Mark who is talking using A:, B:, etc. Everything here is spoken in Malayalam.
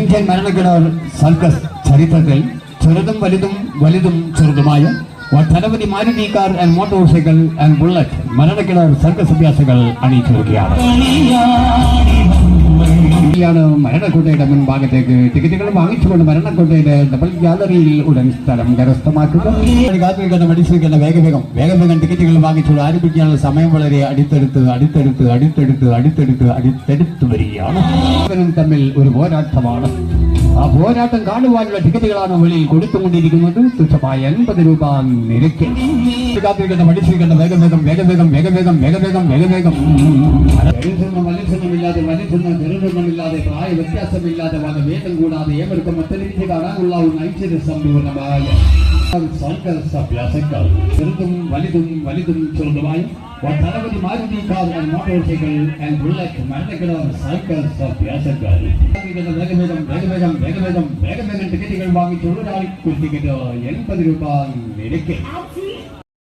A: ഇന്ത്യൻ മരണക്കിണർ സർക്കസ് ചരിത്രത്തിൽ ചെറുതും വലുതും ചെറുതുമായ ഒട്ടനവധി Maruti car and motor cycle and bullet മരണക്കിണർ സർക്കസ് അഭ്യാസികൾ അണിയിച്ചൊരുക്കുകയാണ്. മരണക്കോട്ടയുടെ മുൻഭാഗത്തേക്ക് ടിക്കറ്റുകൾ വാങ്ങിച്ചുകൊണ്ട് മരണക്കോട്ടയുടെ ഡബിൾ ഗാലറിയിൽ ഉടൻ സ്ഥലം കരസ്ഥമാക്കുക. കാത്തിരിക്കുന്ന മടിച്ചിരിക്കുന്ന വേഗം ടിക്കറ്റുകൾ വാങ്ങിച്ചുകൊണ്ട് ആരംഭിക്കാനുള്ള സമയം വളരെ അടുത്തടുത്ത് വരികയാണ്. തമ്മിൽ ഒരു പോരാട്ടമാണ്. ആ പോരാട്ടം കാണുവാനുള്ള ടിക്കറ്റുകളാണ് വെളിയിൽ കൊടുത്തുകൊണ്ടിരിക്കുന്നത്. തുച്ഛമായ 80 രൂപ നിരക്ക്. കാത്തിരിക്കുന്ന മടിച്ചിരിക്കുന്ന വേഗം ചെറുതൊന്നുമില്ലാതെ പ്രായ വ്യത്യാസമില്ലാതെ വേദം കൂടാതെ ഏവർക്കും ഒറ്റനിരിച്ച് കാണാനുള്ള ഐശ്വര്യ സമ്പൂർണമായ അഭ്യാസങ്ങൾ ചെറുതും വലുതും ചെറുതുമായ ഒട്ടനവധി Maruti car and motor cycle and bullet മരണക്കിണർ സർക്കസ് അഭ്യാസങ്ങൾ. വേഗം ടിക്കറ്റുകൾ വാങ്ങിച്ചുള്ള ടിക്കറ്റ് 80 രൂപ നിരക്ക്.